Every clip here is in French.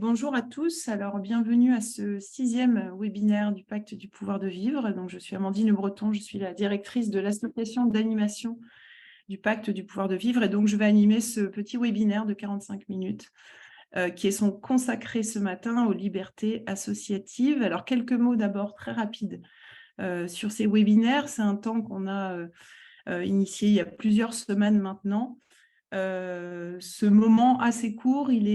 bonjour à tous. Alors, bienvenue à ce 6e webinaire du Pacte du pouvoir de vivre. Donc, je suis Amandine Le Breton, je suis la directrice de l'association d'animation du Pacte du pouvoir de vivre. Et donc, je vais animer ce petit webinaire de 45 minutes qui sont consacrés ce matin aux libertés associatives. Alors, quelques mots d'abord très rapides sur ces webinaires. C'est un temps qu'on a initié il y a plusieurs semaines maintenant. Ce moment assez court, il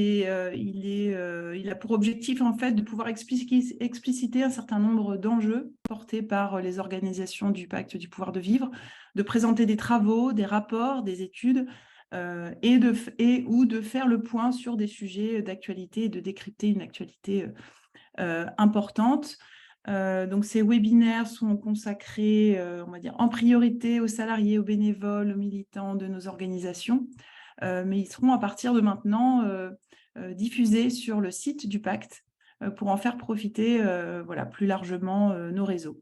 a pour objectif en fait de pouvoir expliciter un certain nombre d'enjeux portés par les organisations du Pacte du pouvoir de vivre, de présenter des travaux, des rapports, des études ou de faire le point sur des sujets d'actualité et de décrypter une actualité importante. Donc ces webinaires sont consacrés, on va dire, en priorité aux salariés, aux bénévoles, aux militants de nos organisations, mais ils seront à partir de maintenant diffusés sur le site du Pacte pour en faire profiter voilà, plus largement nos réseaux.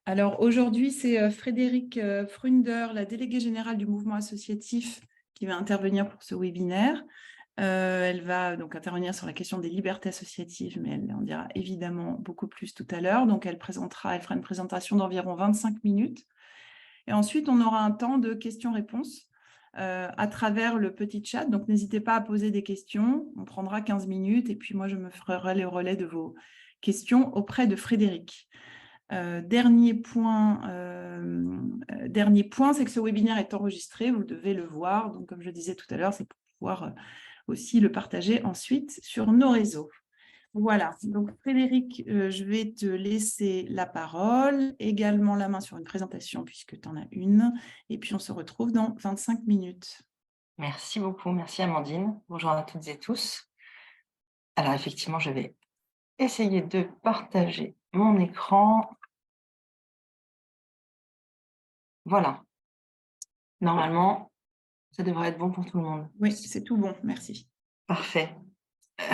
Alors aujourd'hui, c'est Frédéric Frunder, la déléguée générale du mouvement associatif, qui va intervenir pour ce webinaire. Elle va donc intervenir sur la question des libertés associatives, mais elle en dira évidemment beaucoup plus tout à l'heure. Donc, elle fera une présentation d'environ 25 minutes. Et ensuite, on aura un temps de questions-réponses à travers le petit chat. Donc, n'hésitez pas à poser des questions. On prendra 15 minutes et puis moi, je me ferai le relais de vos questions auprès de Frédéric. Dernier point, c'est que ce webinaire est enregistré. Vous devez le voir. Donc, comme je disais tout à l'heure, c'est pour pouvoir aussi le partager ensuite sur nos réseaux. Voilà, donc Frédéric, je vais te laisser la parole, également la main sur une présentation puisque tu en as une, et puis on se retrouve dans 25 minutes. Merci beaucoup, merci Amandine. Bonjour à toutes et tous. Alors effectivement, je vais essayer de partager mon écran. Voilà, normalement, ça devrait être bon pour tout le monde. Oui, c'est tout bon, merci. Parfait.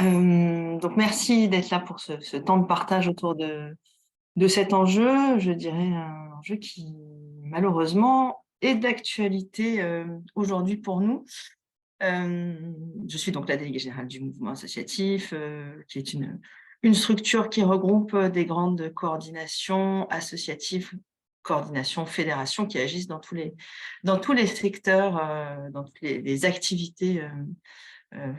Donc merci d'être là pour ce temps de partage autour de cet enjeu, je dirais un enjeu qui malheureusement est d'actualité aujourd'hui pour nous. Je suis donc la déléguée générale du mouvement associatif, qui est une structure qui regroupe des grandes coordinations associatives, coordinations, fédérations qui agissent dans tous les secteurs, dans toutes les activités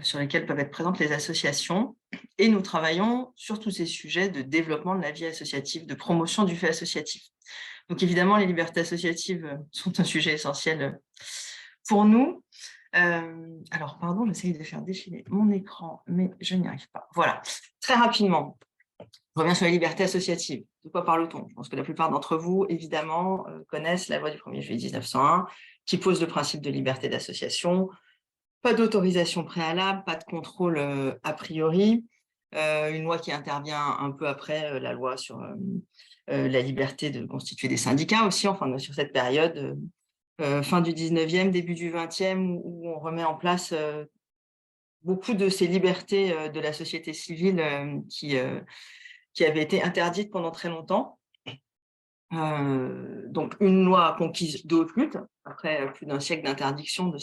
sur lesquelles peuvent être présentes les associations. Et nous travaillons sur tous ces sujets de développement de la vie associative, de promotion du fait associatif. Donc évidemment, les libertés associatives sont un sujet essentiel pour nous. Alors, pardon, j'essaye de faire défiler mon écran, mais je n'y arrive pas. Voilà, très rapidement, je reviens sur les libertés associatives. De quoi parle-t-on? Je pense que la plupart d'entre vous, évidemment, connaissent la loi du 1er juillet 1901, qui pose le principe de liberté d'association. Pas d'autorisation préalable, pas de contrôle a priori. Une loi qui intervient un peu après la loi sur la liberté de constituer des syndicats aussi, enfin sur cette période fin du 19e, début du 20e, où on remet en place beaucoup de ces libertés de la société civile qui avaient été interdites pendant très longtemps. Donc une loi conquise de haute lutte, après plus d'un siècle d'interdiction de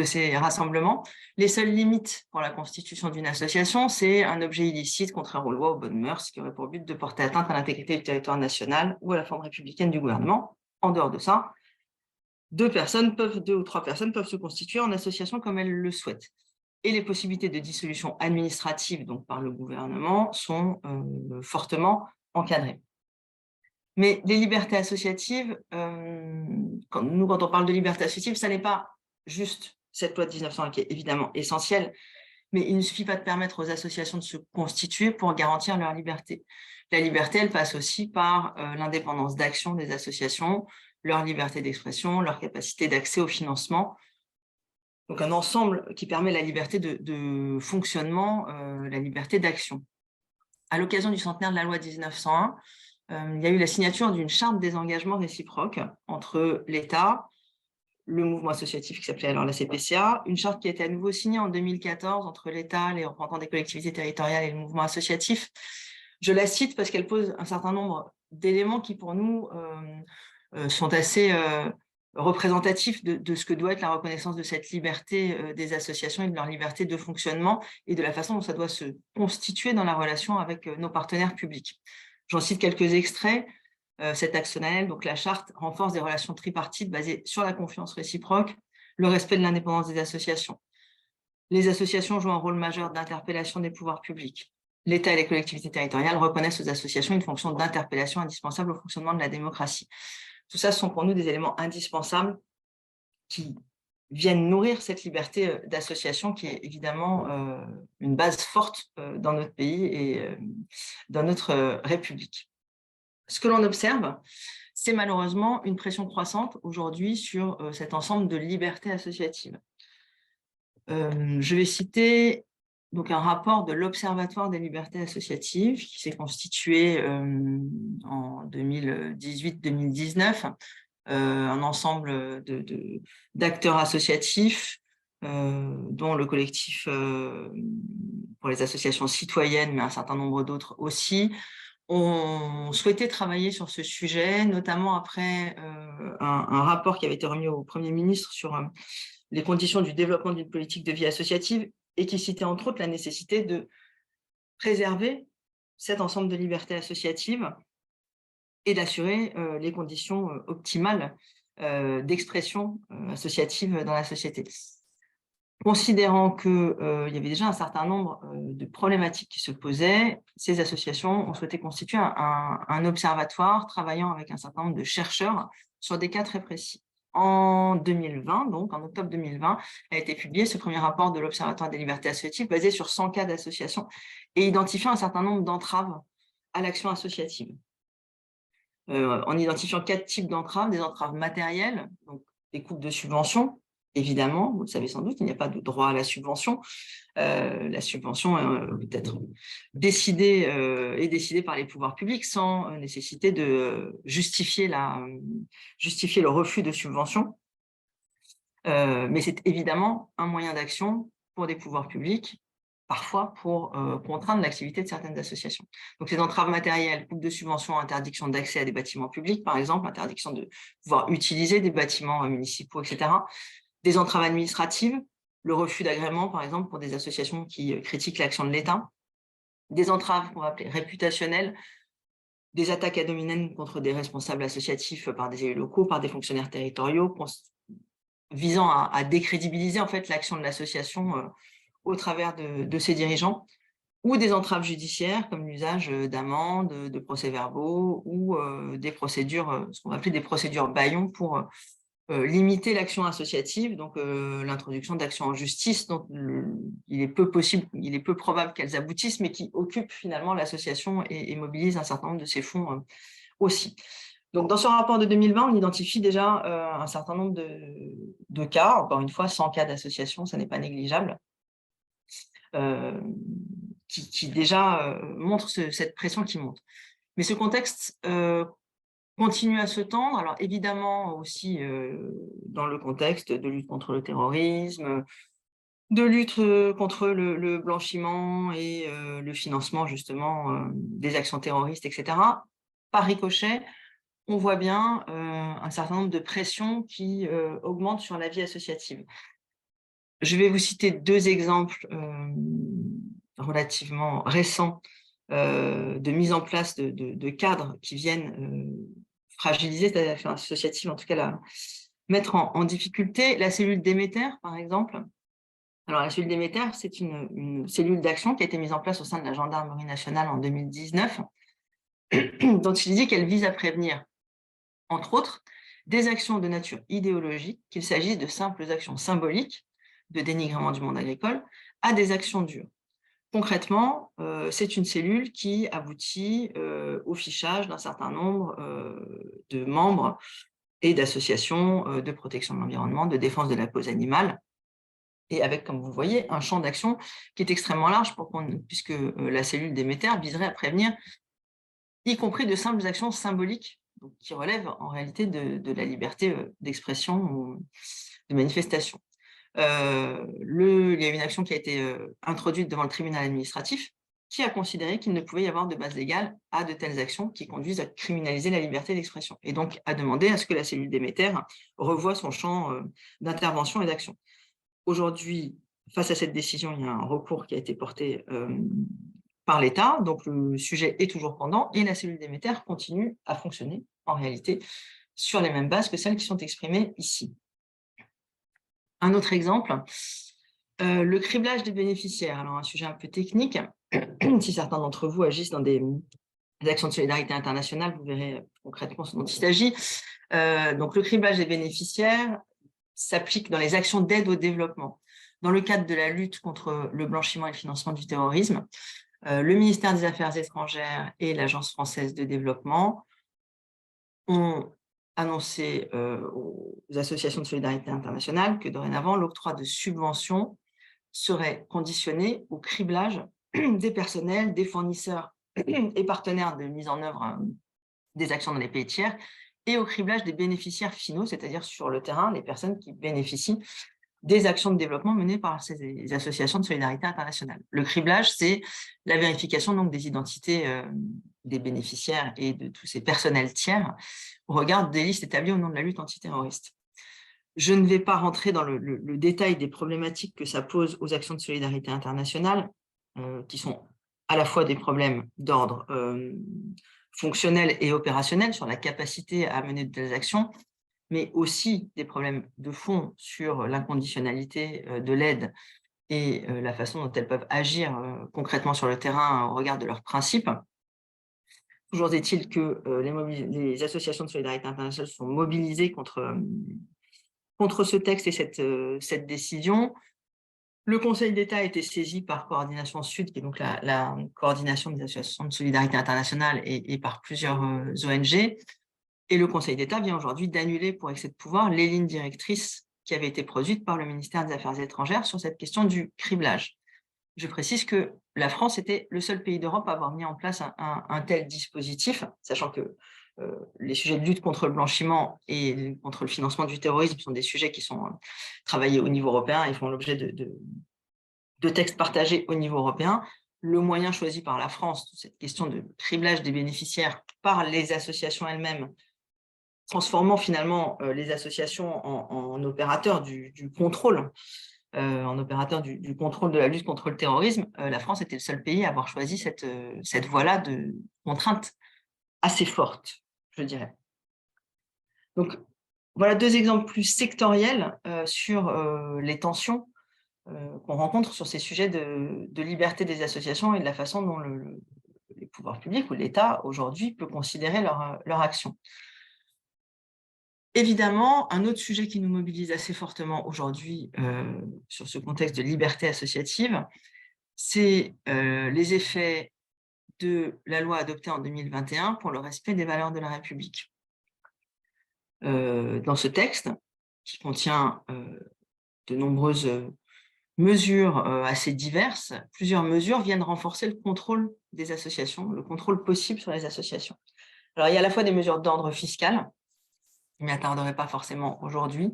ces rassemblements. Les seules limites pour la constitution d'une association, c'est un objet illicite contraire aux lois, aux bonnes mœurs, qui aurait pour but de porter atteinte à l'intégrité du territoire national ou à la forme républicaine du gouvernement. En dehors de ça, deux ou trois personnes peuvent se constituer en association comme elles le souhaitent. Et les possibilités de dissolution administrative, donc par le gouvernement, sont fortement encadrées. Mais les libertés associatives, quand on parle de liberté associative, ça n'est pas juste cette loi de 1901 qui est évidemment essentielle, mais il ne suffit pas de permettre aux associations de se constituer pour garantir leur liberté. La liberté, elle passe aussi par l'indépendance d'action des associations, leur liberté d'expression, leur capacité d'accès au financement. Donc un ensemble qui permet la liberté de fonctionnement, la liberté d'action. À l'occasion du centenaire de la loi 1901, il y a eu la signature d'une charte des engagements réciproques entre l'État, le mouvement associatif qui s'appelait alors la CPCA, une charte qui a été à nouveau signée en 2014 entre l'État, les représentants des collectivités territoriales et le mouvement associatif. Je la cite parce qu'elle pose un certain nombre d'éléments qui, pour nous, sont assez représentatif de ce que doit être la reconnaissance de cette liberté des associations et de leur liberté de fonctionnement et de la façon dont ça doit se constituer dans la relation avec nos partenaires publics. J'en cite quelques extraits. Cet actionnel, donc la charte, renforce des relations tripartites basées sur la confiance réciproque, le respect de l'indépendance des associations. Les associations jouent un rôle majeur d'interpellation des pouvoirs publics. L'État et les collectivités territoriales reconnaissent aux associations une fonction d'interpellation indispensable au fonctionnement de la démocratie. Tout ça sont pour nous des éléments indispensables qui viennent nourrir cette liberté d'association qui est évidemment une base forte dans notre pays et dans notre République. Ce que l'on observe, c'est malheureusement une pression croissante aujourd'hui sur cet ensemble de libertés associatives. Je vais citer donc un rapport de l'Observatoire des libertés associatives qui s'est constitué en 2018-2019, un ensemble d'acteurs associatifs, dont le collectif pour les associations citoyennes, mais un certain nombre d'autres aussi, ont souhaité travailler sur ce sujet, notamment après un rapport qui avait été remis au Premier ministre sur les conditions du développement d'une politique de vie associative et qui citait entre autres la nécessité de préserver cet ensemble de libertés associatives et d'assurer les conditions optimales d'expression associative dans la société. Considérant qu'il y avait déjà un certain nombre de problématiques qui se posaient, ces associations ont souhaité constituer un observatoire travaillant avec un certain nombre de chercheurs sur des cas très précis. En 2020, donc en octobre 2020, a été publié ce premier rapport de l'Observatoire des libertés associatives basé sur 100 cas d'associations et identifiant un certain nombre d'entraves à l'action associative. En identifiant 4 types d'entraves, des entraves matérielles, donc des coupes de subventions. Évidemment, vous le savez sans doute, il n'y a pas de droit à la subvention. La subvention peut être décidée par les pouvoirs publics sans nécessité de justifier le refus de subvention. Mais c'est évidemment un moyen d'action pour des pouvoirs publics, parfois pour contraindre l'activité de certaines associations. Donc, les entraves matérielles, coupe de subventions, interdiction d'accès à des bâtiments publics, par exemple, interdiction de pouvoir utiliser des bâtiments municipaux, etc. Des entraves administratives, le refus d'agrément, par exemple, pour des associations qui critiquent l'action de l'État. Des entraves qu'on va appeler réputationnelles, des attaques ad hominem contre des responsables associatifs par des élus locaux, par des fonctionnaires territoriaux, visant à décrédibiliser en fait l'action de l'association au travers de ses dirigeants, ou des entraves judiciaires comme l'usage d'amendes, de procès-verbaux ou des procédures, ce qu'on va appeler des procédures bâillons pour limiter l'action associative, donc l'introduction d'actions en justice, dont il est peu probable qu'elles aboutissent, mais qui occupent finalement l'association et mobilisent un certain nombre de ses fonds aussi. Donc, dans ce rapport de 2020, on identifie déjà un certain nombre de cas, encore une fois, 100 cas d'association, ça n'est pas négligeable, qui déjà montrent cette pression qui monte. Mais ce contexte continue à se tendre, alors évidemment aussi dans le contexte de lutte contre le terrorisme, de lutte contre le blanchiment et le financement justement des actions terroristes, etc. Par ricochet, on voit bien un certain nombre de pressions qui augmentent sur la vie associative. Je vais vous citer 2 exemples relativement récents de mise en place de cadres qui viennent fragiliser la vie associative, en tout cas la mettre en difficulté. La cellule Déméter, par exemple. Alors, la cellule Déméter, c'est une cellule d'action qui a été mise en place au sein de la Gendarmerie nationale en 2019, dont il dit qu'elle vise à prévenir, entre autres, des actions de nature idéologique, qu'il s'agisse de simples actions symboliques, de dénigrement du monde agricole, à des actions dures. Concrètement, c'est une cellule qui aboutit au fichage d'un certain nombre de membres et d'associations de protection de l'environnement, de défense de la cause animale, et avec, comme vous voyez, un champ d'action qui est extrêmement large, puisque la cellule Déméter viserait à prévenir, y compris de simples actions symboliques, donc, qui relèvent en réalité de la liberté d'expression ou de manifestation. Il y a une action qui a été introduite devant le tribunal administratif qui a considéré qu'il ne pouvait y avoir de base légale à de telles actions qui conduisent à criminaliser la liberté d'expression, et donc a demandé à ce que la cellule Déméter revoie son champ d'intervention et d'action. Aujourd'hui, face à cette décision, il y a un recours qui a été porté par l'État, donc le sujet est toujours pendant, et la cellule Déméter continue à fonctionner, en réalité, sur les mêmes bases que celles qui sont exprimées ici. Un autre exemple, le criblage des bénéficiaires. Alors, un sujet un peu technique. Si certains d'entre vous agissent dans des actions de solidarité internationale, vous verrez concrètement ce dont il s'agit. Donc, le criblage des bénéficiaires s'applique dans les actions d'aide au développement. Dans le cadre de la lutte contre le blanchiment et le financement du terrorisme, le ministère des Affaires étrangères et l'Agence française de développement ont annoncé aux associations de solidarité internationale que dorénavant, l'octroi de subventions serait conditionné au criblage des personnels, des fournisseurs et partenaires de mise en œuvre des actions dans les pays tiers, et au criblage des bénéficiaires finaux, c'est-à-dire sur le terrain, les personnes qui bénéficient des actions de développement menées par ces associations de solidarité internationale. Le criblage, c'est la vérification donc, des identités des bénéficiaires et de tous ces personnels tiers au regard des listes établies au nom de la lutte antiterroriste. Je ne vais pas rentrer dans le détail des problématiques que ça pose aux actions de solidarité internationale, qui sont à la fois des problèmes d'ordre fonctionnel et opérationnel sur la capacité à mener de telles actions, mais aussi des problèmes de fond sur l'inconditionnalité de l'aide et la façon dont elles peuvent agir concrètement sur le terrain au regard de leurs principes. Toujours est-il que les associations de solidarité internationale sont mobilisées contre ce texte et cette décision. Le Conseil d'État a été saisi par Coordination Sud, qui est donc la coordination des associations de solidarité internationale, et par plusieurs ONG. Et le Conseil d'État vient aujourd'hui d'annuler pour excès de pouvoir les lignes directrices qui avaient été produites par le ministère des Affaires étrangères sur cette question du criblage. Je précise que la France était le seul pays d'Europe à avoir mis en place un tel dispositif, sachant que les sujets de lutte contre le blanchiment et contre le financement du terrorisme sont des sujets qui sont travaillés au niveau européen et font l'objet de textes partagés au niveau européen. Le moyen choisi par la France, cette question de criblage des bénéficiaires par les associations elles-mêmes, transformant finalement les associations en opérateurs du contrôle, en opérateur du contrôle de la lutte contre le terrorisme, la France était le seul pays à avoir choisi cette voie-là de contrainte assez forte, je dirais. Donc, voilà deux exemples plus sectoriels sur les tensions qu'on rencontre sur ces sujets de liberté des associations et de la façon dont les pouvoirs publics ou l'État aujourd'hui peut considérer leur action. Évidemment, un autre sujet qui nous mobilise assez fortement aujourd'hui sur ce contexte de liberté associative, c'est les effets de la loi adoptée en 2021 pour le respect des valeurs de la République. Dans ce texte, qui contient de nombreuses mesures assez diverses, plusieurs mesures viennent renforcer le contrôle des associations, le contrôle possible sur les associations. Alors, il y a à la fois des mesures d'ordre fiscal, je ne m'y attarderai pas forcément aujourd'hui,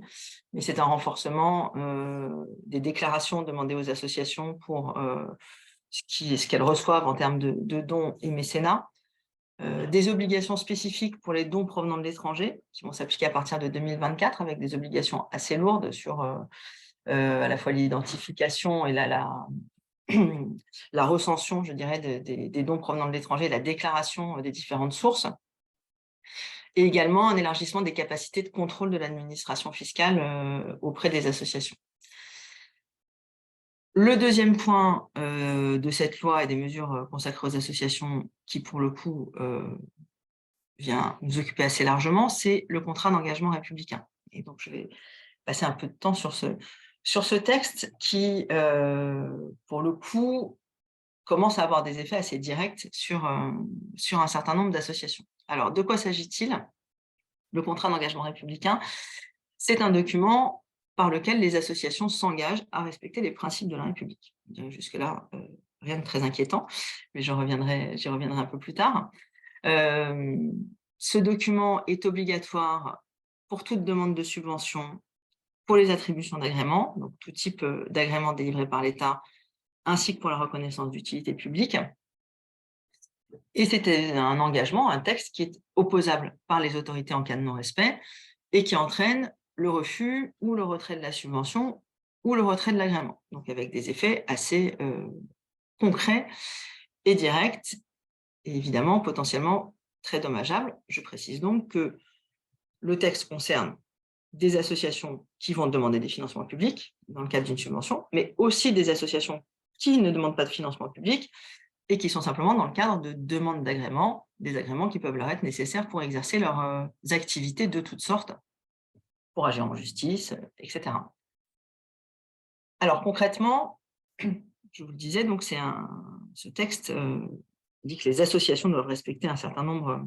mais c'est un renforcement des déclarations demandées aux associations pour ce qu'elles reçoivent en termes de dons et mécénats, des obligations spécifiques pour les dons provenant de l'étranger, qui vont s'appliquer à partir de 2024, avec des obligations assez lourdes sur à la fois l'identification et la recension, je dirais, des dons provenant de l'étranger, la déclaration des différentes sources, et également un élargissement des capacités de contrôle de l'administration fiscale auprès des associations. Le deuxième point de cette loi et des mesures consacrées aux associations qui, pour le coup, vient nous occuper assez largement, c'est le contrat d'engagement républicain. Et donc, je vais passer un peu de temps sur ce texte qui, pour le coup, commence à avoir des effets assez directs sur un certain nombre d'associations. Alors, de quoi s'agit-il? Le contrat d'engagement républicain, c'est un document par lequel les associations s'engagent à respecter les principes de la République. Jusque-là, rien de très inquiétant, mais j'y reviendrai un peu plus tard. Ce document est obligatoire pour toute demande de subvention, pour les attributions d'agréments, donc tout type d'agrément délivré par l'État, ainsi que pour la reconnaissance d'utilité publique. Et c'était un engagement, un texte qui est opposable par les autorités en cas de non-respect et qui entraîne le refus ou le retrait de la subvention ou le retrait de l'agrément. Donc avec des effets assez concrets et directs et évidemment potentiellement très dommageables. Je précise donc que le texte concerne des associations qui vont demander des financements publics dans le cadre d'une subvention, mais aussi des associations qui ne demandent pas de financement public et qui sont simplement dans le cadre de demandes d'agrément, des agréments qui peuvent leur être nécessaires pour exercer leurs activités de toutes sortes, pour agir en justice, etc. Alors concrètement, je vous le disais, donc ce texte dit que les associations doivent respecter un certain nombre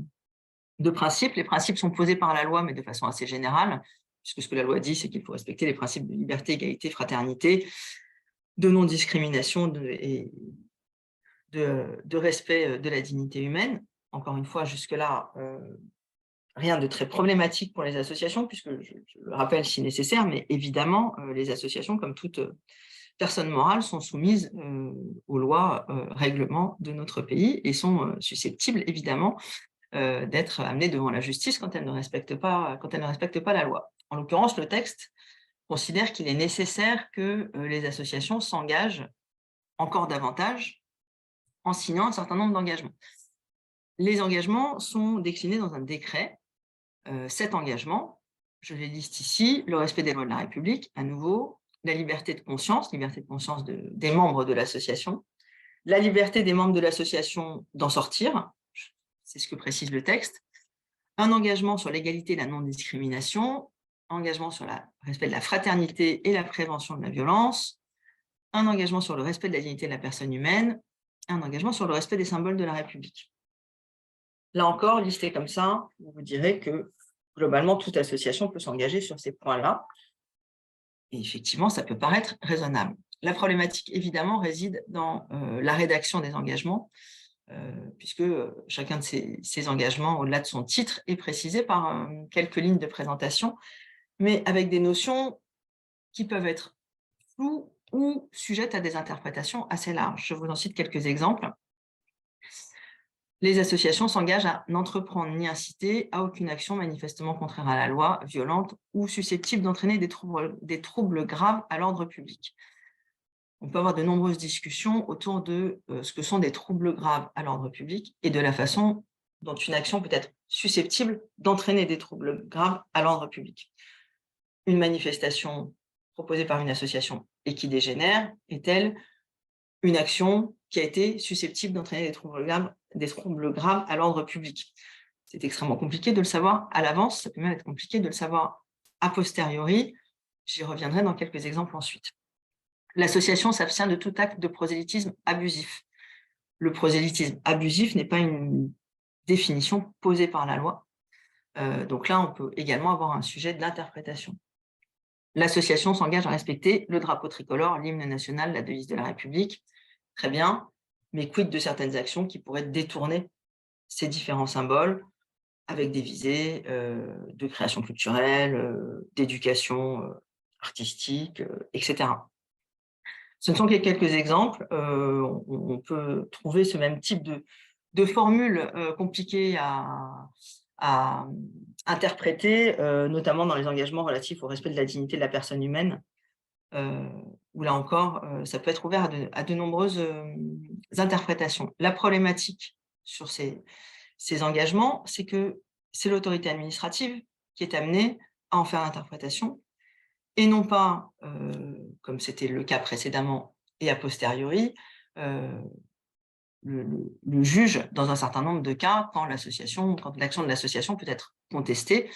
de principes. Les principes sont posés par la loi, mais de façon assez générale, puisque ce que la loi dit, c'est qu'il faut respecter les principes de liberté, égalité, fraternité, de non-discrimination et de respect de la dignité humaine. Encore une fois, jusque-là, rien de très problématique pour les associations, puisque je le rappelle si nécessaire, mais évidemment, les associations, comme toute personne morale, sont soumises aux lois, règlements de notre pays et sont susceptibles, évidemment, d'être amenées devant la justice quand elles ne respectent pas la loi. En l'occurrence, le texte considère qu'il est nécessaire que les associations s'engagent encore davantage en signant un certain nombre d'engagements. Les engagements sont déclinés dans un décret. 7 engagements, je les liste ici: le respect des lois de la République, à nouveau, la liberté de conscience des membres de l'association, la liberté des membres de l'association d'en sortir, c'est ce que précise le texte, un engagement sur l'égalité et la non-discrimination, engagement sur le respect de la fraternité et la prévention de la violence, un engagement sur le respect de la dignité de la personne humaine, un engagement sur le respect des symboles de la République. Là encore, listé comme ça, vous vous direz que globalement, toute association peut s'engager sur ces points-là. Et effectivement, ça peut paraître raisonnable. La problématique, évidemment, réside dans la rédaction des engagements, puisque chacun de ces engagements, au-delà de son titre, est précisé par quelques lignes de présentation, mais avec des notions qui peuvent être floues ou sujettes à des interprétations assez larges. Je vous en cite quelques exemples. Les associations s'engagent à n'entreprendre ni inciter à aucune action manifestement contraire à la loi, violente ou susceptible d'entraîner des troubles graves à l'ordre public. On peut avoir de nombreuses discussions autour de ce que sont des troubles graves à l'ordre public et de la façon dont une action peut être susceptible d'entraîner des troubles graves à l'ordre public. Une manifestation proposée par une association et qui dégénère est-elle une action qui a été susceptible d'entraîner des troubles graves à l'ordre public? C'est extrêmement compliqué de le savoir à l'avance, ça peut même être compliqué de le savoir a posteriori. J'y reviendrai dans quelques exemples ensuite. L'association s'abstient de tout acte de prosélytisme abusif. Le prosélytisme abusif n'est pas une définition posée par la loi. Donc là, on peut également avoir un sujet d'interprétation. L'association s'engage à respecter le drapeau tricolore, l'hymne national, la devise de la République. Très bien, mais quid de certaines actions qui pourraient détourner ces différents symboles avec des visées de création culturelle, d'éducation artistique, etc. Ce ne sont que quelques exemples. On peut trouver ce même type de formule compliquée à interpréter, notamment dans les engagements relatifs au respect de la dignité de la personne humaine, où là encore, ça peut être ouvert à de nombreuses interprétations. La problématique sur ces engagements, c'est que c'est l'autorité administrative qui est amenée à en faire l'interprétation, et non pas, comme c'était le cas précédemment et a posteriori, le juge dans un certain nombre de cas quand l'action de l'association peut être contestée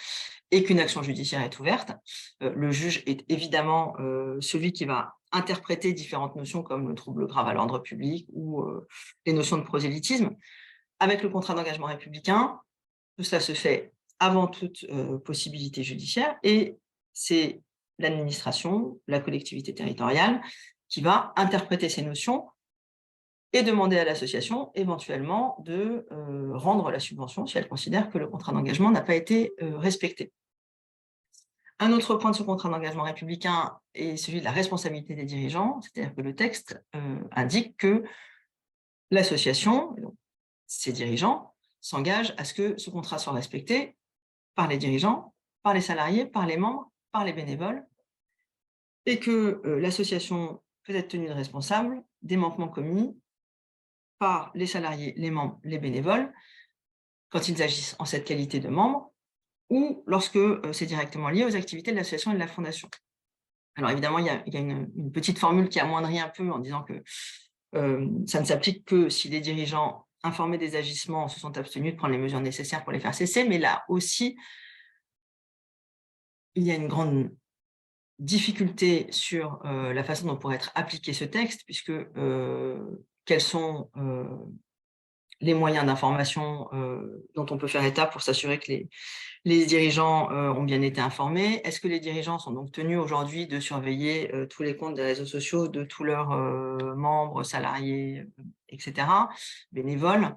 et qu'une action judiciaire est ouverte. Le juge est évidemment celui qui va interpréter différentes notions comme le trouble grave à l'ordre public ou les notions de prosélytisme. Avec le contrat d'engagement républicain, tout cela se fait avant toute possibilité judiciaire et c'est l'administration, la collectivité territoriale qui va interpréter ces notions et demander à l'association éventuellement de rendre la subvention si elle considère que le contrat d'engagement n'a pas été respecté. Un autre point de ce contrat d'engagement républicain est celui de la responsabilité des dirigeants, c'est-à-dire que le texte indique que l'association, ces dirigeants s'engagent à ce que ce contrat soit respecté par les dirigeants, par les salariés, par les membres, par les bénévoles, et que l'association peut être tenue de responsable des manquements commis par les salariés, les membres, les bénévoles, quand ils agissent en cette qualité de membres, ou lorsque c'est directement lié aux activités de l'association et de la fondation. Alors évidemment, il y a une petite formule qui amoindrit un peu en disant que ça ne s'applique que si les dirigeants informés des agissements se sont abstenus de prendre les mesures nécessaires pour les faire cesser, mais là aussi, il y a une grande difficulté sur la façon dont pourrait être appliqué ce texte, puisque quels sont les moyens d'information dont on peut faire état pour s'assurer que les dirigeants ont bien été informés. Est-ce que les dirigeants sont donc tenus aujourd'hui de surveiller tous les comptes des réseaux sociaux de tous leurs membres, salariés, etc., bénévoles?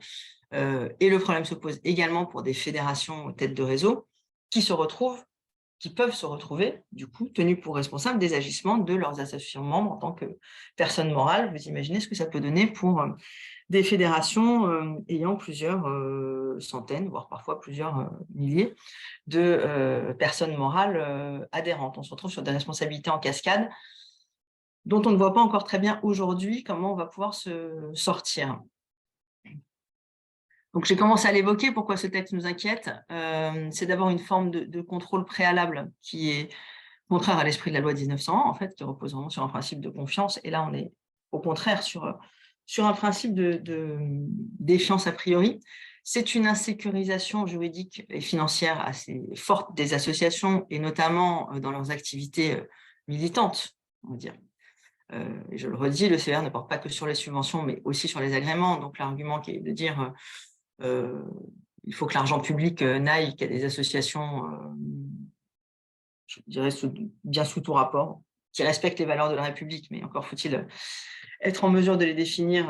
Et le problème se pose également pour des fédérations têtes de réseau qui peuvent se retrouver, du coup, tenus pour responsables des agissements de leurs associations membres en tant que personnes morales. Vous imaginez ce que ça peut donner pour des fédérations ayant plusieurs centaines, voire parfois plusieurs milliers de personnes morales adhérentes. On se retrouve sur des responsabilités en cascade dont on ne voit pas encore très bien aujourd'hui comment on va pouvoir se sortir. Donc, j'ai commencé à l'évoquer, pourquoi ce texte nous inquiète. C'est d'abord une forme de contrôle préalable qui est contraire à l'esprit de la loi 1901, en fait, qui repose vraiment sur un principe de confiance. Et là, on est au contraire sur un principe de défiance a priori. C'est une insécurisation juridique et financière assez forte des associations, et notamment dans leurs activités militantes, on va dire. Et je le redis, le CR ne porte pas que sur les subventions, mais aussi sur les agréments. Donc, l'argument qui est de dire il faut que l'argent public n'aille qu'à des associations, je dirais, bien sous tout rapport, qui respectent les valeurs de la République, mais encore faut-il être en mesure de les définir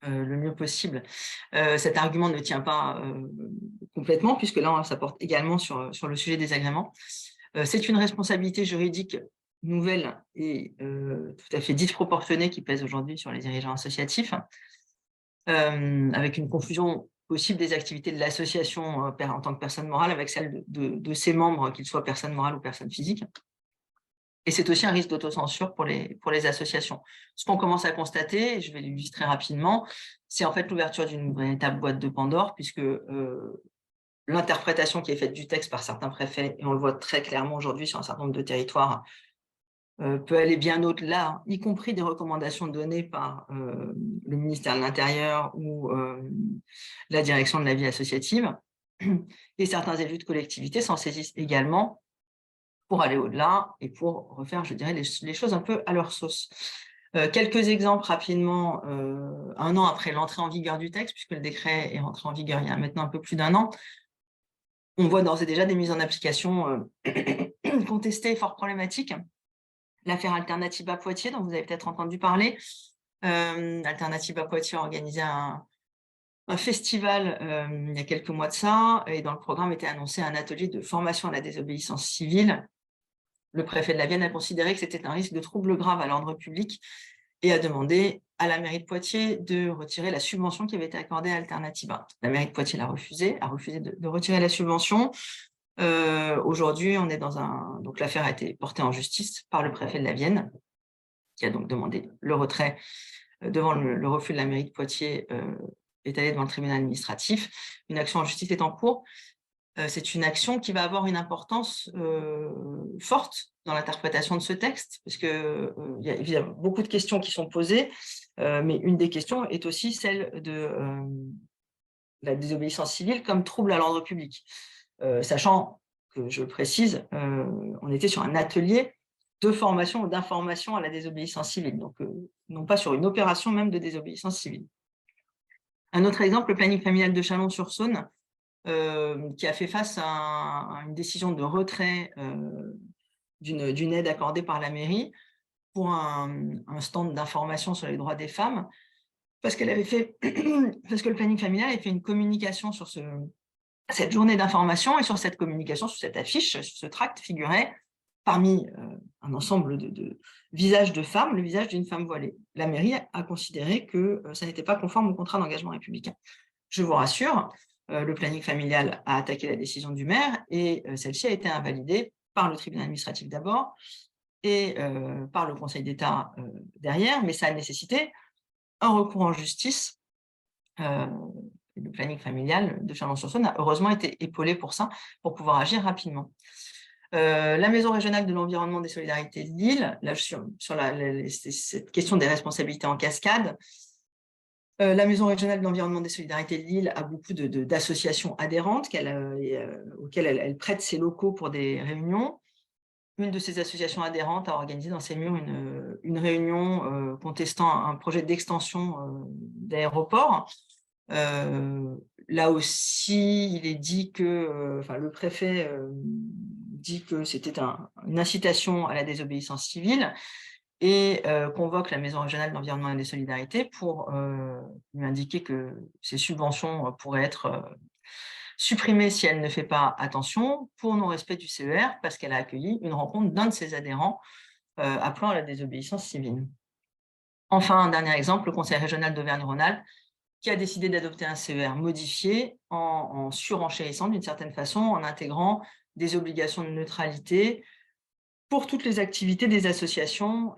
le mieux possible. Cet argument ne tient pas complètement, puisque là, ça porte également sur le sujet des agréments. C'est une responsabilité juridique nouvelle et tout à fait disproportionnée qui pèse aujourd'hui sur les dirigeants associatifs, avec une confusion possible des activités de l'association en tant que personne morale avec celle de ses membres, qu'ils soient personnes morales ou personnes physiques. Et c'est aussi un risque d'autocensure pour les associations. Ce qu'on commence à constater, et je vais l'illustrer rapidement, c'est en fait l'ouverture d'une véritable boîte de Pandore, puisque l'interprétation qui est faite du texte par certains préfets, et on le voit très clairement aujourd'hui sur un certain nombre de territoires, peut aller bien au-delà, y compris des recommandations données par le ministère de l'Intérieur ou la direction de la vie associative. Et certains élus de collectivités s'en saisissent également pour aller au-delà et pour refaire, je dirais, les choses un peu à leur sauce. Quelques exemples rapidement, un an après l'entrée en vigueur du texte, puisque le décret est rentré en vigueur il y a maintenant un peu plus d'un an, on voit d'ores et déjà des mises en application contestées et fort problématiques. L'affaire Alternativa Poitiers, dont vous avez peut-être entendu parler. Alternativa Poitiers a organisé un festival il y a quelques mois de ça, et dans le programme était annoncé un atelier de formation à la désobéissance civile. Le préfet de la Vienne a considéré que c'était un risque de trouble grave à l'ordre public et a demandé à la mairie de Poitiers de retirer la subvention qui avait été accordée à Alternativa. La mairie de Poitiers a refusé de retirer la subvention. Aujourd'hui, on est donc l'affaire a été portée en justice par le préfet de la Vienne, qui a donc demandé le retrait devant le refus de la mairie de Poitiers, est allé devant le tribunal administratif. Une action en justice est en cours. C'est une action qui va avoir une importance forte dans l'interprétation de ce texte, parce qu'il y a évidemment beaucoup de questions qui sont posées, mais une des questions est aussi celle de la désobéissance civile comme trouble à l'ordre public. Sachant que, je le précise, on était sur un atelier de formation ou d'information à la désobéissance civile, donc non pas sur une opération même de désobéissance civile. Un autre exemple, le planning familial de Chalon-sur-Saône, qui a fait face à une décision de retrait d'une aide accordée par la mairie pour un stand d'information sur les droits des femmes, parce que le planning familial avait fait une communication sur cette journée d'information, et sur cette communication, sur cette affiche, sur ce tract, figurait parmi un ensemble de visages de femmes, le visage d'une femme voilée. La mairie a considéré que ça n'était pas conforme au contrat d'engagement républicain. Je vous rassure, le planning familial a attaqué la décision du maire et celle-ci a été invalidée par le tribunal administratif d'abord et par le Conseil d'État derrière, mais ça a nécessité un recours en justice. Le planning familial de Chalon-sur-Saône a heureusement été épaulé pour ça, pour pouvoir agir rapidement. La Maison régionale de l'environnement des solidarités de Lille, là, sur cette question des responsabilités en cascade, la Maison régionale de l'environnement des solidarités de Lille a beaucoup d'associations adhérentes auxquelles elle prête ses locaux pour des réunions. Une de ces associations adhérentes a organisé dans ses murs une réunion contestant un projet d'extension d'aéroport. Là aussi, il est dit que le préfet dit que c'était une incitation à la désobéissance civile et convoque la Maison régionale de l'environnement et des solidarités pour lui indiquer que ces subventions pourraient être supprimée si elle ne fait pas attention pour non-respect du CER, parce qu'elle a accueilli une rencontre d'un de ses adhérents appelant à la désobéissance civile. Enfin, un dernier exemple, le Conseil régional d'Auvergne-Rhône-Alpes, qui a décidé d'adopter un CER modifié en surenchérissant d'une certaine façon, en intégrant des obligations de neutralité pour toutes les activités des associations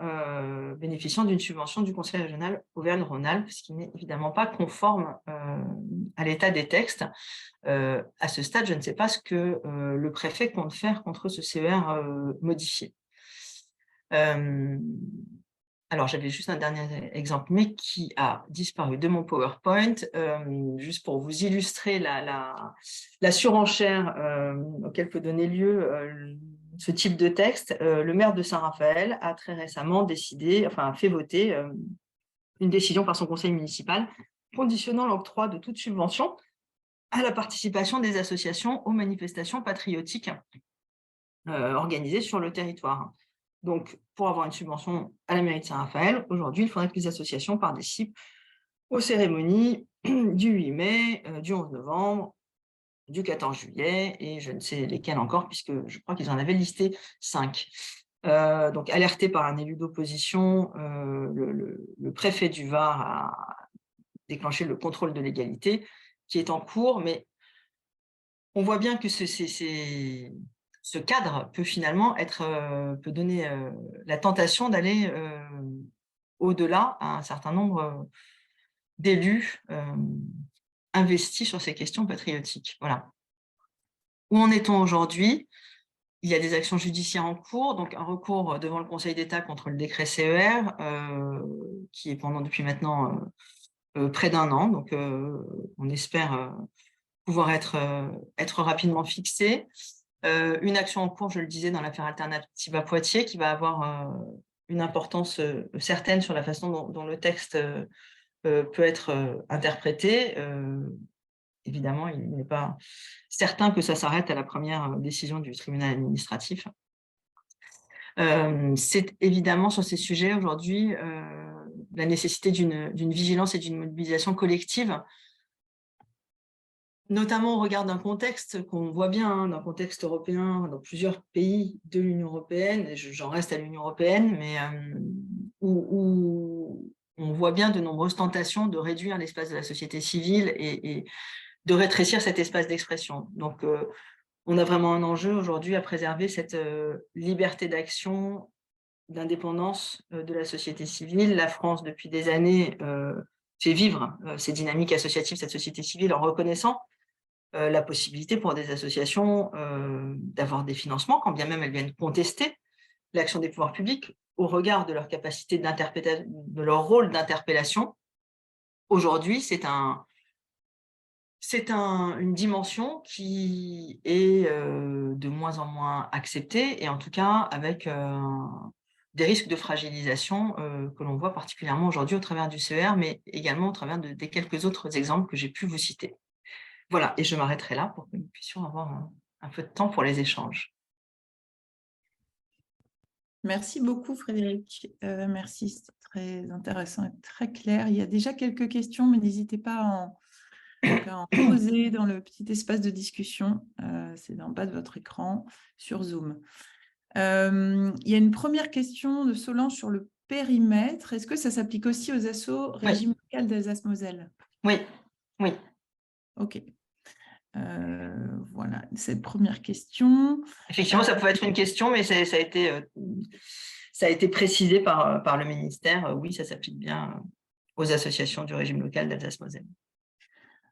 bénéficiant d'une subvention du Conseil régional Auvergne-Rhône-Alpes, ce qui n'est évidemment pas conforme à l'état des textes. À ce stade, je ne sais pas ce que le préfet compte faire contre ce CER modifié. Alors, j'avais juste un dernier exemple, mais qui a disparu de mon PowerPoint, juste pour vous illustrer la surenchère auquel peut donner lieu ce type de texte. Le maire de Saint-Raphaël a très récemment fait voter une décision par son conseil municipal conditionnant l'octroi de toute subvention à la participation des associations aux manifestations patriotiques organisées sur le territoire. Donc, pour avoir une subvention à la mairie de Saint-Raphaël, aujourd'hui, il faudrait que les associations participent aux cérémonies du 8 mai, du 11 novembre, du 14 juillet, et je ne sais lesquelles encore, puisque je crois qu'ils en avaient listé 5. Donc, alerté par un élu d'opposition, le préfet du Var a déclenché le contrôle de légalité, qui est en cours, mais on voit bien que ce cadre peut finalement peut donner la tentation d'aller au-delà à un certain nombre d'élus investis sur ces questions patriotiques. Voilà. Où en est-on aujourd'hui? Il y a des actions judiciaires en cours, donc un recours devant le Conseil d'État contre le décret CER, qui est pendant depuis maintenant près d'1 an. Donc, on espère pouvoir être rapidement fixé. Une action en cours, je le disais, dans l'affaire Alternativa Poitiers, qui va avoir une importance certaine sur la façon dont le texte peut être interprété. Évidemment, il n'est pas certain que ça s'arrête à la première décision du tribunal administratif. C'est évidemment sur ces sujets aujourd'hui la nécessité d'une vigilance et d'une mobilisation collective, notamment au regard d'un contexte qu'on voit bien, d'un contexte européen dans plusieurs pays de l'Union européenne, et j'en reste à l'Union européenne, mais où on voit bien de nombreuses tentations de réduire l'espace de la société civile et de rétrécir cet espace d'expression. Donc, on a vraiment un enjeu aujourd'hui à préserver cette liberté d'action, d'indépendance de la société civile. La France, depuis des années, fait vivre ces dynamiques associatives, cette société civile, en reconnaissant la possibilité pour des associations d'avoir des financements, quand bien même elles viennent contester l'action des pouvoirs publics au regard de leur capacité d'interprétation, de leur rôle d'interpellation. Aujourd'hui, c'est une dimension qui est de moins en moins acceptée, et en tout cas avec des risques de fragilisation que l'on voit particulièrement aujourd'hui au travers du CER, mais également au travers des quelques autres exemples que j'ai pu vous citer. Voilà, et je m'arrêterai là pour que nous puissions avoir un peu de temps pour les échanges. Merci beaucoup, Frédéric. Merci, c'est très intéressant et très clair. Il y a déjà quelques questions, mais n'hésitez pas à en poser dans le petit espace de discussion. C'est en bas de votre écran sur Zoom. Il y a une première question de Solange sur le périmètre. Est-ce que ça s'applique aussi aux assos régime local d'Alsace-Moselle? Oui, oui. Ok. Voilà, cette première question. Effectivement, ça pouvait être une question, mais ça a été précisé par le ministère. Oui, ça s'applique bien aux associations du régime local d'Alsace-Moselle.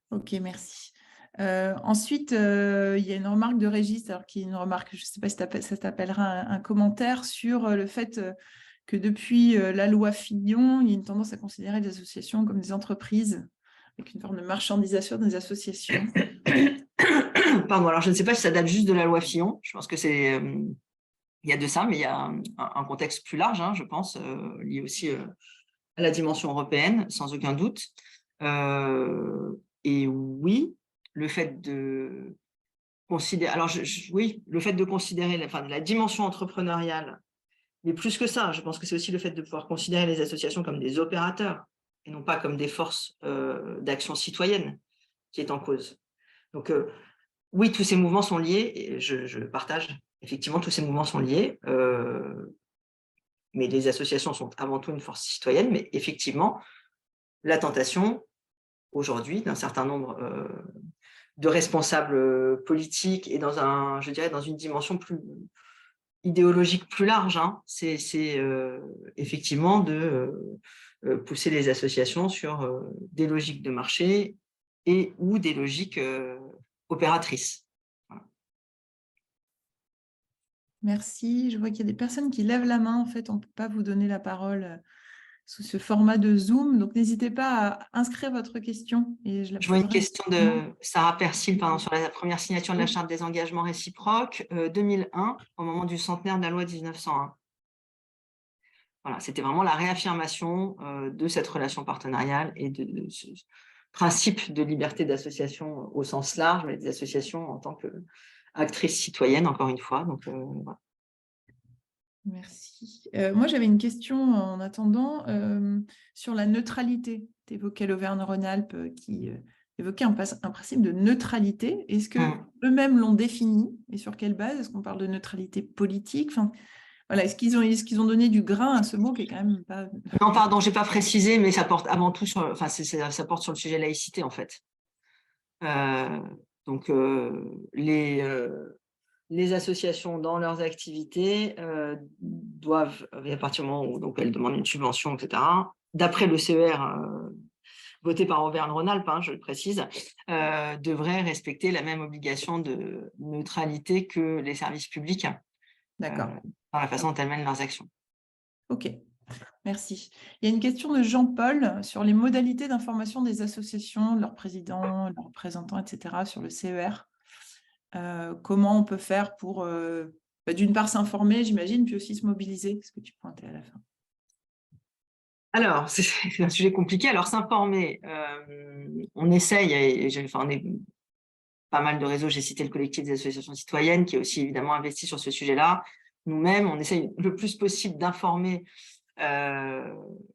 Ok, merci. Ensuite, il y a une remarque de Régis, alors qui est une remarque, je ne sais pas si ça t'appellera un commentaire sur le fait que depuis la loi Fillon, il y a une tendance à considérer les associations comme des entreprises, avec une forme de marchandisation des associations. Pardon, alors je ne sais pas si ça date juste de la loi Fillon. Je pense que c'est il y a de ça, mais il y a un contexte plus large, je pense, lié aussi à la dimension européenne, sans aucun doute. Et oui, le fait de considérer, alors oui, le fait de considérer la dimension entrepreneuriale, mais plus que ça, je pense que c'est aussi le fait de pouvoir considérer les associations comme des opérateurs et non pas comme des forces d'action citoyenne qui est en cause. Donc, oui, tous ces mouvements sont liés, et je partage, effectivement, tous ces mouvements sont liés, mais les associations sont avant tout une force citoyenne, mais effectivement, la tentation, aujourd'hui, d'un certain nombre de responsables politiques et je dirais, dans une dimension plus idéologique plus large, c'est effectivement de pousser les associations sur des logiques de marché et ou des logiques opératrices. Voilà. Merci. Je vois qu'il y a des personnes qui lèvent la main. En fait, on ne peut pas vous donner la parole sous ce format de Zoom. Donc, n'hésitez pas à inscrire votre question. Et je vois une poserai question de Sarah Persil sur la première signature de la Charte des engagements réciproques, 2001, au moment du centenaire de la loi 1901. Voilà, c'était vraiment la réaffirmation de cette relation partenariale et de ce principe de liberté d'association au sens large, mais des associations en tant qu'actrices citoyennes, encore une fois. Donc, voilà. Merci. Moi, j'avais une question en attendant sur la neutralité. Tu évoquais l'Auvergne-Rhône-Alpes qui évoquait un principe de neutralité. Est-ce qu'eux-mêmes l'ont défini et sur quelle base? Est-ce qu'on parle de neutralité politique? Enfin, voilà, est-ce qu'ils ont donné du grain à ce mot qui est quand même pas... Non, pardon, je n'ai pas précisé, mais ça porte avant tout sur, ça porte sur le sujet laïcité, en fait. Donc, les associations, dans leurs activités, doivent, à partir du moment où donc, elles demandent une subvention, etc., d'après le CER voté par Auvergne-Rhône-Alpes, je le précise, devraient respecter la même obligation de neutralité que les services publics dans la façon dont elles mènent leurs actions. Ok, merci. Il y a une question de Jean-Paul sur les modalités d'information des associations, leurs présidents, leurs représentants, etc., sur le CER. Comment on peut faire pour, d'une part, s'informer, j'imagine, puis aussi se mobiliser, ce que tu pointais à la fin. Alors, c'est un sujet compliqué. Alors, s'informer, on essaye, on est pas mal de réseaux, j'ai cité le collectif des associations citoyennes qui est aussi évidemment investi sur ce sujet-là. Nous-mêmes, on essaye le plus possible d'informer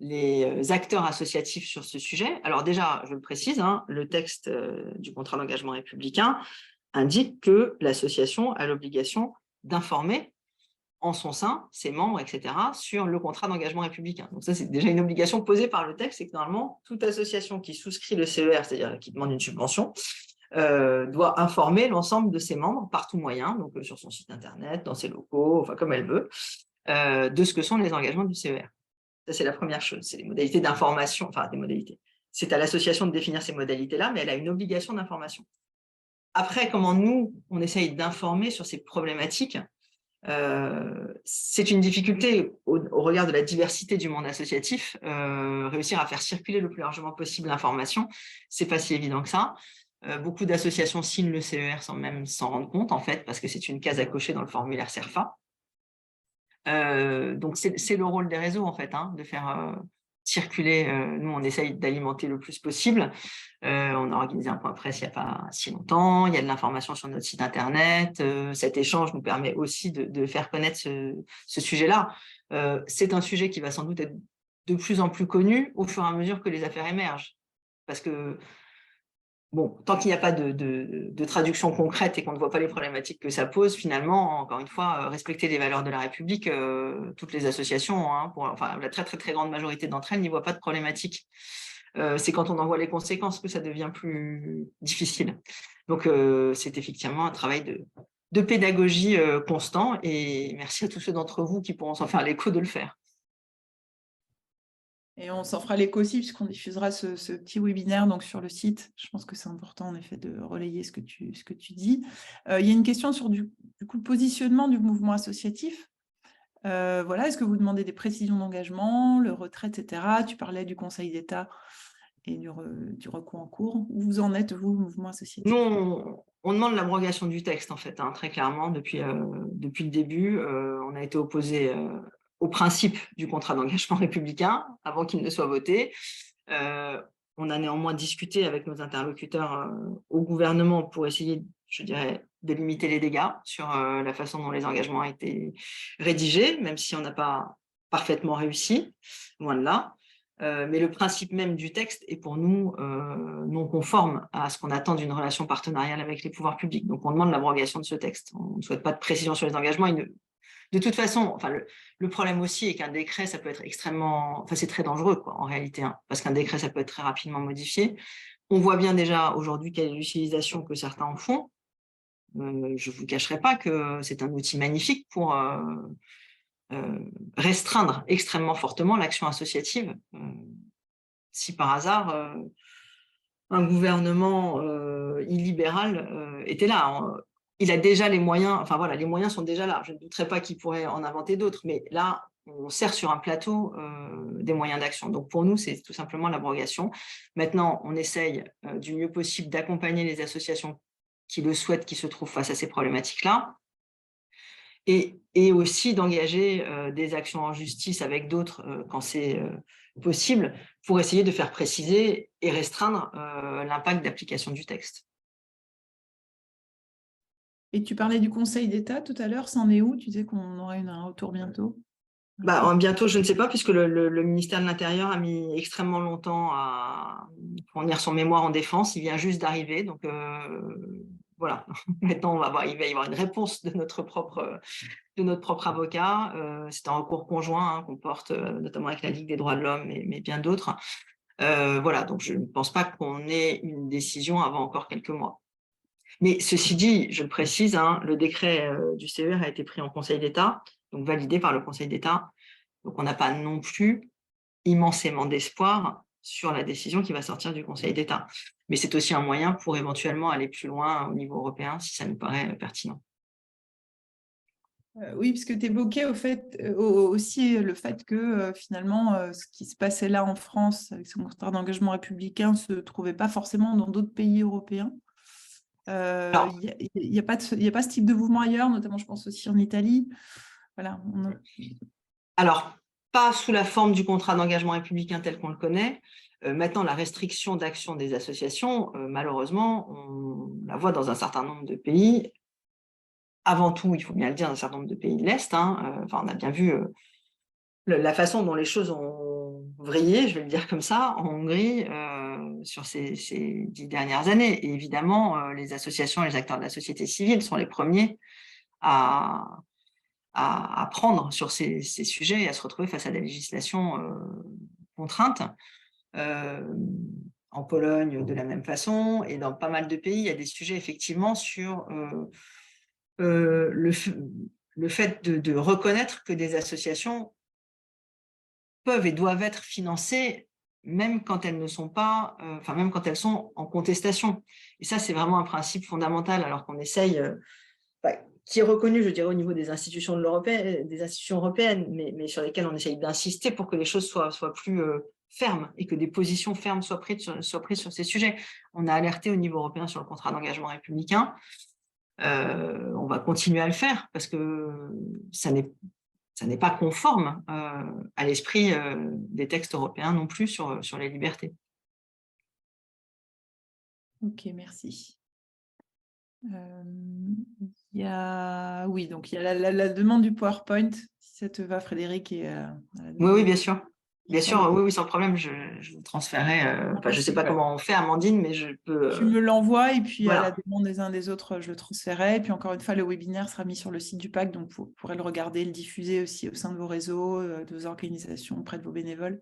les acteurs associatifs sur ce sujet. Alors déjà, je le précise, le texte du contrat d'engagement républicain indique que l'association a l'obligation d'informer en son sein, ses membres, etc., sur le contrat d'engagement républicain. Donc ça, c'est déjà une obligation posée par le texte, c'est que normalement, toute association qui souscrit le CER, c'est-à-dire qui demande une subvention, doit informer l'ensemble de ses membres par tout moyen, donc sur son site internet, dans ses locaux, enfin comme elle veut, de ce que sont les engagements du CER. Ça, c'est la première chose, c'est les modalités d'information, enfin des modalités. C'est à l'association de définir ces modalités-là, mais elle a une obligation d'information. Après, comment nous, on essaye d'informer sur ces problématiques, c'est une difficulté au regard de la diversité du monde associatif. Réussir à faire circuler le plus largement possible l'information, c'est pas si évident que ça. Beaucoup d'associations signent le CER sans même s'en rendre compte, en fait, parce que c'est une case à cocher dans le formulaire CERFA. Donc, c'est le rôle des réseaux, en fait, de faire circuler. Nous, on essaye d'alimenter le plus possible. On a organisé un point presse il n'y a pas si longtemps. Il y a de l'information sur notre site internet. Cet échange nous permet aussi de faire connaître ce sujet-là. C'est un sujet qui va sans doute être de plus en plus connu au fur et à mesure que les affaires émergent. Parce que bon, tant qu'il n'y a pas de traduction concrète et qu'on ne voit pas les problématiques que ça pose, finalement, encore une fois, respecter les valeurs de la République, toutes les associations, hein, enfin, la très, très, très grande majorité d'entre elles n'y voient pas de problématique. C'est quand on en voit les conséquences que ça devient plus difficile. Donc, c'est effectivement un travail de pédagogie constant, et merci à tous ceux d'entre vous qui pourront s'en faire l'écho de le faire. Et on s'en fera l'écho aussi, puisqu'on diffusera ce petit webinaire donc, sur le site. Je pense que c'est important, en effet, de relayer ce que tu dis. Il y a une question sur du coup, le positionnement du mouvement associatif. Voilà, est-ce que vous demandez des précisions d'engagement, le retrait, etc. Tu parlais du Conseil d'État et du recours en cours. Où vous en êtes, vous, le mouvement associatif? Nous, on demande l'abrogation du texte, en fait, hein, très clairement, depuis le début. On a été opposé au principe du contrat d'engagement républicain avant qu'il ne soit voté. On a néanmoins discuté avec nos interlocuteurs au gouvernement pour essayer, je dirais, de limiter les dégâts sur la façon dont les engagements ont été rédigés, même si on n'a pas parfaitement réussi, loin de là. Mais le principe même du texte est pour nous non conforme à ce qu'on attend d'une relation partenariale avec les pouvoirs publics. Donc, on demande l'abrogation de ce texte. On ne souhaite pas de précision sur les engagements. De toute façon, enfin, le problème aussi est qu'un décret, ça peut être extrêmement... Enfin, c'est très dangereux, quoi, en réalité, hein, parce qu'un décret, ça peut être très rapidement modifié. On voit bien déjà aujourd'hui quelle est l'utilisation que certains en font. Je ne vous cacherai pas que c'est un outil magnifique pour restreindre extrêmement fortement l'action associative. Si par hasard, un gouvernement illibéral était là, hein, il a déjà les moyens, enfin voilà, les moyens sont déjà là. Je ne douterais pas qu'il pourrait en inventer d'autres, mais là, on sert sur un plateau des moyens d'action. Donc pour nous, c'est tout simplement l'abrogation. Maintenant, on essaye du mieux possible d'accompagner les associations qui le souhaitent, qui se trouvent face à ces problématiques-là, et aussi d'engager des actions en justice avec d'autres quand c'est possible, pour essayer de faire préciser et restreindre l'impact d'application du texte. Et tu parlais du Conseil d'État tout à l'heure, c'en est où? Tu disais qu'on aurait un retour bientôt. Bientôt, je ne sais pas, puisque le ministère de l'Intérieur a mis extrêmement longtemps à fournir son mémoire en défense. Il vient juste d'arriver, donc voilà. Maintenant, il va y avoir une réponse de notre propre avocat. C'est un recours conjoint qu'on porte notamment avec la Ligue des droits de l'homme, mais bien d'autres. Voilà, donc je ne pense pas qu'on ait une décision avant encore quelques mois. Mais ceci dit, je le précise, hein, le décret du CER a été pris en Conseil d'État, donc validé par le Conseil d'État. Donc on n'a pas non plus immensément d'espoir sur la décision qui va sortir du Conseil d'État. Mais c'est aussi un moyen pour éventuellement aller plus loin au niveau européen, si ça nous paraît pertinent. Oui, parce que tu évoquais aussi le fait que finalement, ce qui se passait là en France avec ce contrat d'engagement républicain ne se trouvait pas forcément dans d'autres pays européens. Il n'y a pas ce type de mouvement ailleurs, notamment je pense aussi en Italie. Voilà. Alors, pas sous la forme du contrat d'engagement républicain tel qu'on le connaît. Maintenant, la restriction d'action des associations, malheureusement, on la voit dans un certain nombre de pays. Avant tout, il faut bien le dire, dans un certain nombre de pays de l'Est. Enfin, on a bien vu la façon dont les choses ont vrillé, je vais le dire comme ça, en Hongrie sur ces 10 dernières années. Et évidemment, les associations et les acteurs de la société civile sont les premiers à prendre sur ces sujets et à se retrouver face à des législations contraintes. En Pologne, de la même façon, et dans pas mal de pays, il y a des sujets effectivement sur le fait de reconnaître que des associations peuvent et doivent être financées même quand elles ne sont pas, même quand elles sont en contestation. Et ça, c'est vraiment un principe fondamental, alors qu'on essaye, qui est reconnu, je dirais, au niveau des institutions européennes, mais sur lesquelles on essaye d'insister pour que les choses soient plus fermes et que des positions fermes soient prises sur ces sujets. On a alerté au niveau européen sur le contrat d'engagement républicain. On va continuer à le faire parce que ça n'est pas conforme à l'esprit des textes européens non plus sur les libertés. Ok, merci. Donc il y a la demande du PowerPoint, si ça te va, Frédéric. Oui, bien sûr. Bien sûr, oui, sans problème, je vous transférerai. Je ne sais pas comment on fait, Amandine, mais je peux. Tu me l'envoies et puis à la Voilà. demande des uns des autres, je le transférerai. Et puis encore une fois, le webinaire sera mis sur le site du pacte, donc vous pourrez le regarder, le diffuser aussi au sein de vos réseaux, de vos organisations, auprès de vos bénévoles.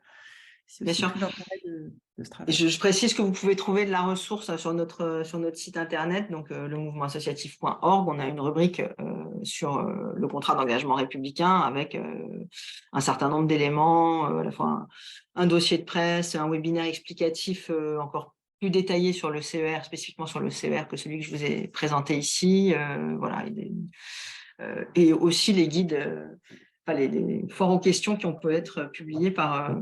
C'est Bien aussi sûr. tout l'intérêt de ce Et travail. je précise que vous pouvez trouver de la ressource sur notre site internet, donc le mouvementassociatif.org. On a une rubrique sur le contrat d'engagement républicain avec un certain nombre d'éléments, à la fois un dossier de presse, un webinaire explicatif encore plus détaillé sur le CER, spécifiquement sur le CER que celui que je vous ai présenté ici. Voilà, et aussi les guides, les forts aux questions qui ont pu être publiés par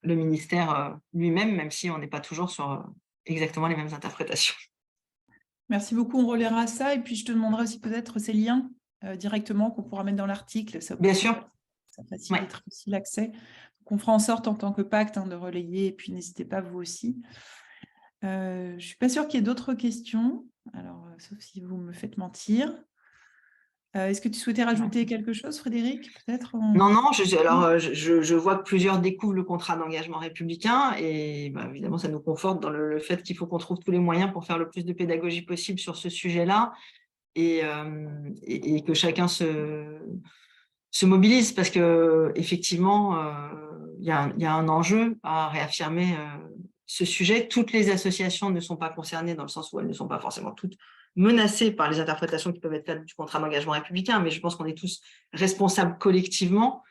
le ministère lui-même, même si on n'est pas toujours sur exactement les mêmes interprétations. Merci beaucoup, on relaiera ça. Et puis, je te demanderai aussi peut-être ces liens directement qu'on pourra mettre dans l'article. Bien sûr. Ça facilitera aussi l'accès. On fera en sorte, en tant que pacte, de relayer. Et puis, n'hésitez pas, vous aussi. Je ne suis pas sûre qu'il y ait d'autres questions. Alors, sauf si vous me faites mentir. Est-ce que tu souhaitais rajouter quelque chose, Frédéric, peut-être Non, je vois que plusieurs découvrent le contrat d'engagement républicain et évidemment, ça nous conforte dans le fait qu'il faut qu'on trouve tous les moyens pour faire le plus de pédagogie possible sur ce sujet-là et que chacun se mobilise parce qu'effectivement, il y a un enjeu à réaffirmer ce sujet. Toutes les associations ne sont pas concernées dans le sens où elles ne sont pas forcément toutes menacées par les interprétations qui peuvent être faites du contrat d'engagement républicain, mais je pense qu'on est tous responsables collectivement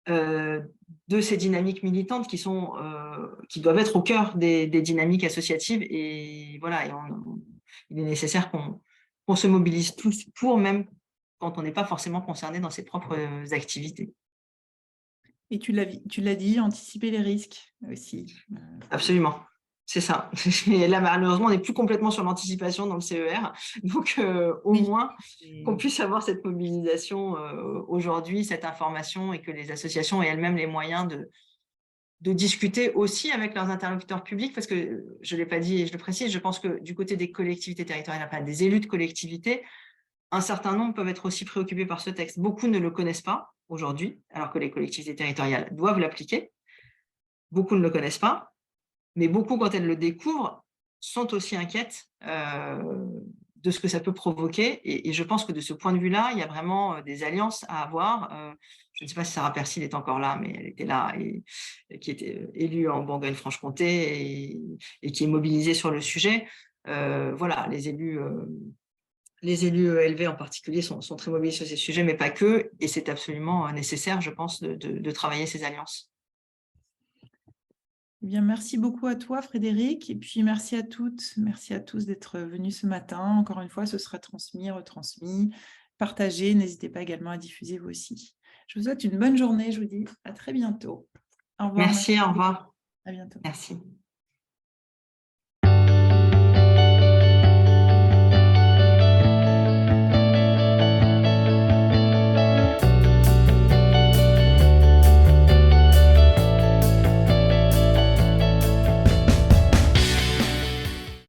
de ces dynamiques militantes qui doivent être au cœur des dynamiques associatives. Et voilà, il est nécessaire qu'on se mobilise tous pour, même quand on n'est pas forcément concerné dans ses propres activités. Et tu l'as dit, anticiper les risques aussi. Absolument. C'est ça. Et là, malheureusement, on n'est plus complètement sur l'anticipation dans le CER. Donc, au moins, qu'on puisse avoir cette mobilisation aujourd'hui, cette information, et que les associations aient elles-mêmes les moyens de discuter aussi avec leurs interlocuteurs publics, parce que je ne l'ai pas dit et je le précise, je pense que du côté des collectivités territoriales, enfin, des élus de collectivités, un certain nombre peuvent être aussi préoccupés par ce texte. Beaucoup ne le connaissent pas aujourd'hui, alors que les collectivités territoriales doivent l'appliquer. Beaucoup ne le connaissent pas. Mais beaucoup, quand elles le découvrent, sont aussi inquiètes de ce que ça peut provoquer. Et je pense que de ce point de vue-là, il y a vraiment des alliances à avoir. Je ne sais pas si Sarah Persil est encore là, mais elle était là et qui était élue en Bourgogne-Franche-Comté et qui est mobilisée sur le sujet. Voilà, les élus élevés en particulier sont très mobilisés sur ces sujets, mais pas que. Et c'est absolument nécessaire, je pense, de travailler ces alliances. Eh bien, merci beaucoup à toi, Frédéric. Et puis, merci à toutes, merci à tous d'être venus ce matin. Encore une fois, ce sera transmis, retransmis, partagé. N'hésitez pas également à diffuser vous aussi. Je vous souhaite une bonne journée. Je vous dis à très bientôt. Au revoir. Merci, au revoir. À bientôt. Merci.